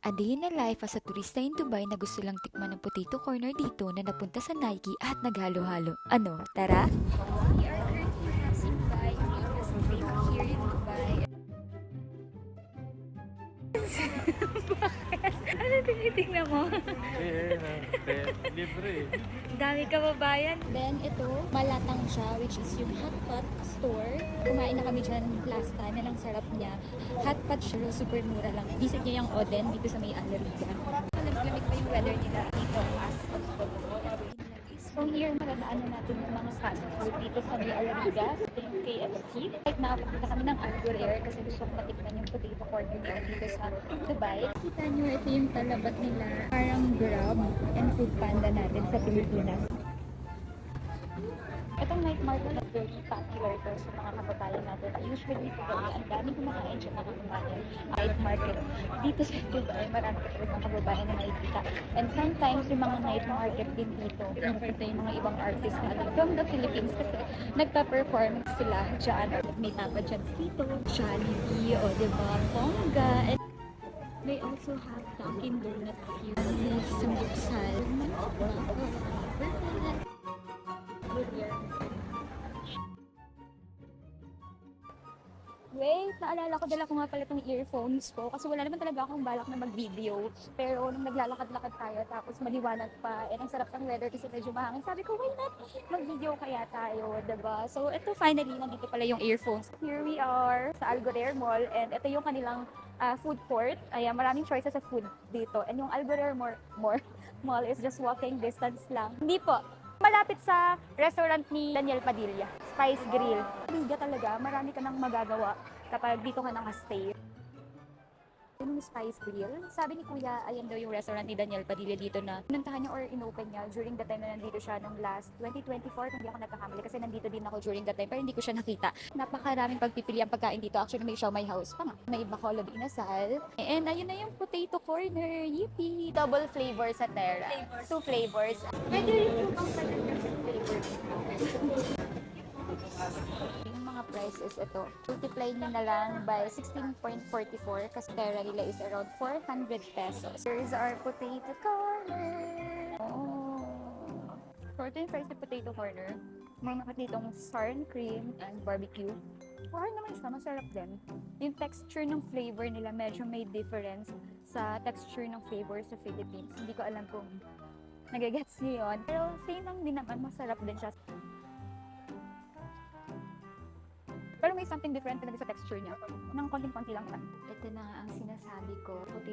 A day in a life as a turista in Dubai na gusto lang tikman ng potato corner dito na napunta sa Nike at naghalo-halo. Ano, tara? We are currently passing by a famous street here in Dubai. Ano tinitingnan mo? Libre. Dami kababayan. Then ito, malatang siya, which is yung hot pot store. Kumain na kami dyan last time, yan ang sarap niya. Hot pot siya, super mura lang. Visit niyo yung Oden dito sa may Alarida. Lamig pa yung weather nila dito as of so here, maradaanan natin yung mga fast food dito sa may Alarida, ito yung KFC. Right now, pakita kami ng Algor Air kasi gusto ko matikman yung potato corner nila dito sa Dubai. Kita nyo, ito yung talabat nila. Parang Grab and Food Panda natin sa Pilipinas. Itong night market na very popular to sa mga kababayan natin. Usually ito kami, ang dami kumakain siya mga kumain. Night market. Dito sa Dubai, marami ka talagang kababayan na nakikita. And sometimes yung mga night market din dito, nakikita yung mga ibang artists natin from the Philippines kasi nagpa-perform sila dyan. May tapa dyan dito, Jollibee, o diba, Ponga. And they also have Dunkin' Donuts here. May samgipsal. Wait, naalala ko, dala ko nga pala itong earphones ko kasi wala naman talaga akong balak na mag-video. Pero nung naglalakad-lakad tayo tapos maliwanag pa, and ang sarap ng weather kasi medyo mahangin, sabi ko, why not mag-video kaya tayo, diba? So ito finally, nandito pala yung earphones. Here we are sa Algorer Mall and ito yung kanilang food court. Ayan, maraming choices sa food dito. And yung Algorer Mall is just walking distance lang. Hindi po. Malapit sa restaurant ni Daniel Padilla, Spice Grill. Liga talaga, marami ka nang magagawa kapag dito ka naka-stay. Yung Spice Grill, sabi ni Kuya, ayan daw yung restaurant ni Daniel Padilla dito na pinuntahan niya or inopen niya during the time na nandito siya nung last 2024, kung hindi ako nagkakamali kasi nandito din ako during that time pero hindi ko siya nakita. Napakaraming pagpipili ang pagkain dito. Actually, may siomai house pa nga. May bacolod inasal. And ayun na yung potato corner. Yippee! Double flavor sa Terra. Two flavors. Pwede rin po bang yung mga prices ito, multiply nyo na lang by 16.44 kasi pera nila is around 400 pesos. Here's our potato corner. Oh. For ito yung first potato corner. Mga ditong sour and cream and barbecue. Okay naman siya, masarap din. Yung texture ng flavor nila medyo may difference sa texture ng flavor sa Philippines. Hindi ko alam kung nagagets niyo yun. Pero same lang din naman, masarap din siya. Pero may something different talaga sa texture niya. Nang konting-konti lang pa. Ito na nga ang sinasabi ko.